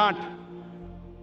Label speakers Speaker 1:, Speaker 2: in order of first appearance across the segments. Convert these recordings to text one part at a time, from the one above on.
Speaker 1: 8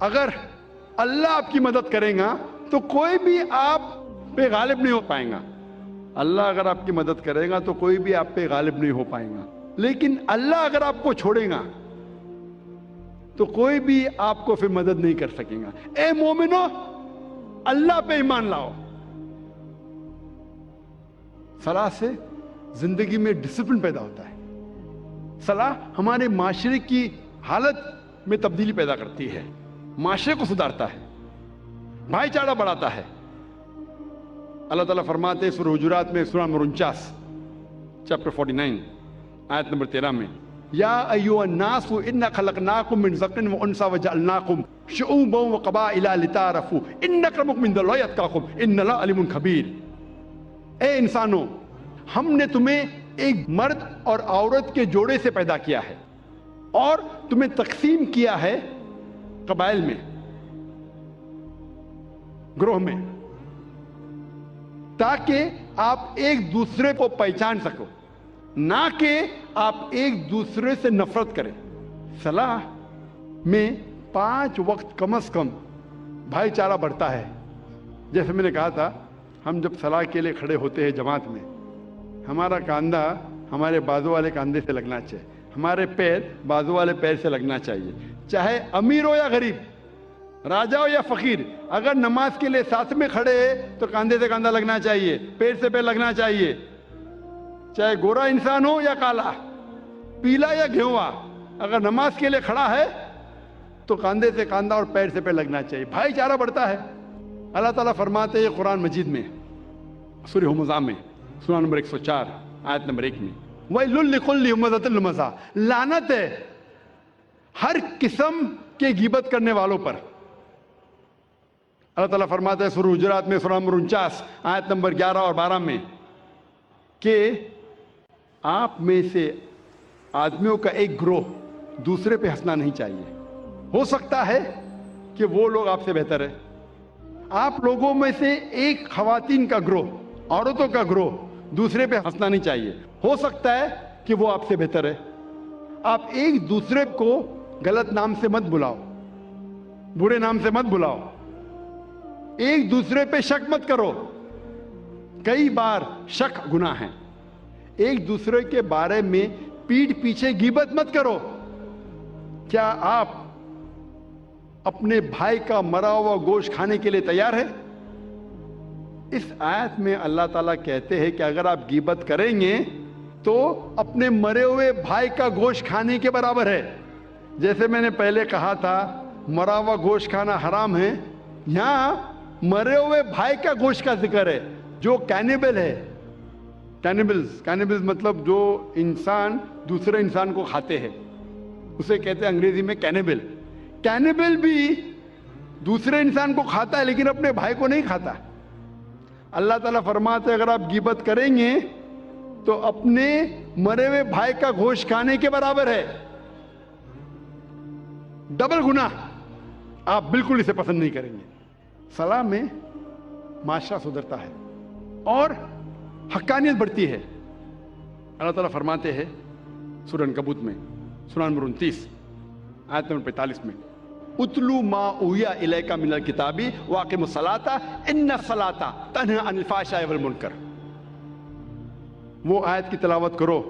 Speaker 1: اگر اللہ آپ کی مدد کرے گا تو کوئی بھی آپ پہ غالب نہیں ہو پائے گا. اللہ اگر آپ کی مدد کرے گا تو کوئی بھی آپ پہ غالب نہیں ہو پائے گا. لیکن اللہ اگر آپ کو چھوڑے گا تو کوئی بھی آپ کو پھر مدد نہیں کر سکے گا. اے مومنو، اللہ پہ ایمان لاؤ. صلاح سے زندگی میں ڈسپلن پیدا ہوتا ہے. صلاح ہمارے معاشرے کی حالت میں تبدیلی پیدا کرتی ہے، معاشرے کو سدھارتا ہے، بھائی چارہ بڑھاتا ہے. اللہ تعالیٰ فرماتے ہیں سورہ حجرات میں، سورہ نمبر 49 چیپٹر 49 آیت نمبر 13 میں، یا ایھا الناس انا خلقناکم من ذکر وانثی وجعلناکم شعوبا وقبائل لتعارفوا ان اکرمکم عند اللہ اتقاکم ان اللہ علیم خبیر. اے انسانوں، ہم نے تمہیں ایک مرد اور عورت کے جوڑے سے پیدا کیا ہے اور تمہیں تقسیم کیا ہے قبائل میں، گروہ میں، تاکہ آپ ایک دوسرے کو پہچان سکو، نہ کہ آپ ایک دوسرے سے نفرت کریں. صلاح میں 5 وقت کم از کم بھائی چارہ بڑھتا ہے. جیسے میں نے کہا تھا، ہم جب صلاح کے لیے کھڑے ہوتے ہیں جماعت میں، ہمارا کاندھا ہمارے بازو والے کاندھے سے لگنا چاہیے، ہمارے پیر بازو والے پیر سے لگنا چاہیے. چاہے امیر ہو یا غریب، راجا ہو یا فقیر، اگر نماز کے لیے ساتھ میں کھڑے تو کاندھے سے کاندھا لگنا چاہیے، پیر سے پیر لگنا چاہیے. چاہے گورا انسان ہو یا کالا، پیلا یا گھیوا، اگر نماز کے لیے کھڑا ہے تو کاندھے سے کاندھا اور پیر سے پیر لگنا چاہیے. بھائی چارہ بڑھتا ہے. اللہ تعالیٰ فرماتے ہیں قرآن مجید میں، سورہ ھمزہ میں، سورہ نمبر 104 آیت نمبر 1 میں، وَيْلٌ لِّكُلِّ ہُمَزَةٍ لُمَزَةٍ، لعنت ہے ہر قسم کے غیبت کرنے والوں پر. اللہ تعالیٰ فرماتا ہے سورہ حجرات میں، سورہ نمبر 49 آیت نمبر 11 اور 12 میں، کہ آپ میں سے آدمیوں کا ایک گروہ دوسرے پہ ہنسنا نہیں چاہیے. ہو سکتا ہے کہ وہ لوگ آپ سے بہتر ہے. آپ لوگوں میں سے ایک خواتین کا گروہ، عورتوں کا گروہ دوسرے پہ ہنسنا نہیں چاہیے. ہو سکتا ہے کہ وہ آپ سے بہتر ہے. آپ ایک دوسرے کو غلط نام سے مت بلاؤ، برے نام سے مت بلاؤ، ایک دوسرے پہ شک مت کرو. کئی بار شک گناہ ہے. ایک دوسرے کے بارے میں پیٹھ پیچھے غیبت مت کرو. کیا آپ اپنے بھائی کا مرا ہوا گوشت کھانے کے لیے تیار ہے؟ اس آیت میں اللہ تعالیٰ کہتے ہیں کہ اگر آپ غیبت کریں گے تو اپنے مرے ہوئے بھائی کا گوشت کھانے کے برابر ہے. جیسے میں نے پہلے کہا تھا مرا ہوا گوشت کھانا حرام ہے، یہاں مرے ہوئے بھائی کا گوشت کا ذکر ہے جو کینیبل ہے. کینیبلز مطلب جو انسان دوسرے انسان کو کھاتے ہیں، اسے کہتے ہیں انگریزی میں کینیبل. کینیبل بھی دوسرے انسان کو کھاتا ہے لیکن اپنے بھائی کو نہیں کھاتا. اللہ تعالیٰ فرماتے ہیں اگر آپ غیبت کریں گے تو اپنے مرے ہوئے بھائی کا گوشت کھانے کے برابر ہے. ڈبل گناہ. آپ بالکل اسے پسند نہیں کریں گے. صلاح میں معاشرہ سدھرتا ہے اور حقانیت بڑھتی ہے. اللہ تعالیٰ فرماتے ہیں سورہ عنکبوت میں، سورہ نمبر 29 آیت نمبر 45 میں، اتلو ما اوحی الیک من الکتاب واقم الصلاۃ ان الصلاۃ تنہی عن الفحشاء والمنکر. وہ آیت کی تلاوت کرو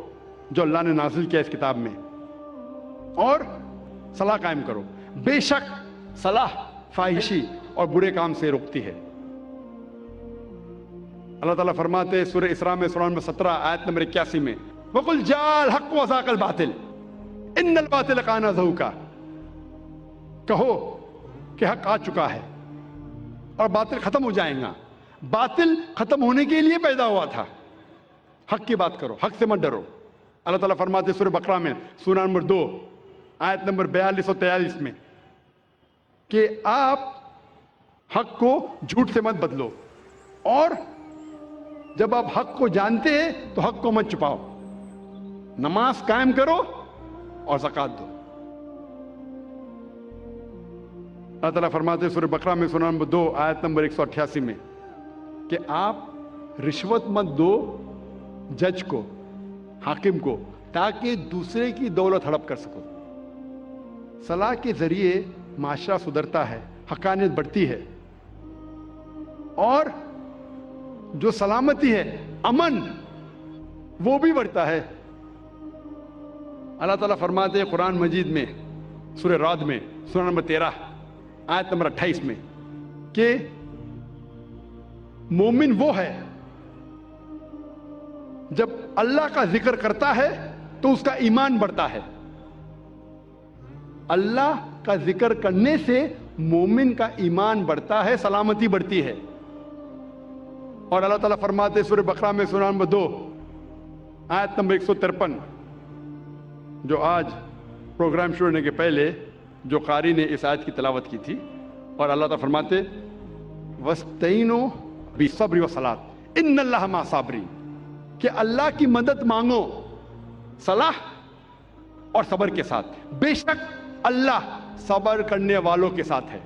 Speaker 1: جو اللہ نے نازل کیا اس کتاب میں، اور صلاح قائم کرو. بے شک صلاح فاحشی اور برے کام سے روکتی ہے. اللہ تعالیٰ فرماتے ہیں سورہ اسراء میں، سورہ نمبر 17 آیت نمبر 81 میں، وَقُلْ جَاءَ الْحَقُّ وَزَهَقَ الْبَاطِلُ إِنَّ الْبَاطِلَ كَانَ زَهُوقًا. کہو کہ حق آ چکا ہے اور باطل ختم ہو جائے گا. باطل ختم ہونے کے لیے پیدا ہوا تھا. حق کی بات کرو، حق سے مت ڈرو. اللہ تعالیٰ فرماتے ہیں سورہ بقرہ میں، سورہ نمبر 2 آیت نمبر 42 اور 43 میں، کہ آپ حق کو جھوٹ سے مت بدلو، اور جب آپ حق کو جانتے ہیں تو حق کو مت چھپاؤ. نماز قائم کرو اور زکوٰۃ دو. اللہ تعالیٰ فرماتے ہیں سورہ بقرہ میں، سورہ نمبر 2 آیت نمبر 188 میں، کہ آپ رشوت مت دو جج کو، حاکم کو، تاکہ دوسرے کی دولت ہڑپ کر سکو. صلاح کے ذریعے معاشرہ سدھرتا ہے، حقانیت بڑھتی ہے، اور جو سلامتی ہے، امن، وہ بھی بڑھتا ہے۔ اللہ تعالیٰ فرماتے ہیں قرآن مجید میں سورہ رعد میں سورہ نمبر 13 آیت نمبر 28 میں کہ مومن وہ ہے جب اللہ کا ذکر کرتا ہے تو اس کا ایمان بڑھتا ہے۔ اللہ کا ذکر کرنے سے مومن کا ایمان بڑھتا ہے، سلامتی بڑھتی ہے۔ اور اللہ تعالیٰ فرماتے سورہ بقرہ میں سورہ نمبر 2 آیت نمبر 153، جو آج پروگرام شروع ہونے کے پہلے جو قاری نے اس آیت کی تلاوت کی تھی، اور اللہ تعالیٰ فرماتے وَاسْتَعِینُوا بِالصَّبْرِ وَالصَّلَاةِ إِنَّ اللَّهَ مَعَ الصَّابِرِينَ، کہ اللہ کی مدد مانگو صلاح اور صبر کے ساتھ، بے شک اللہ صبر کرنے والوں کے ساتھ ہے۔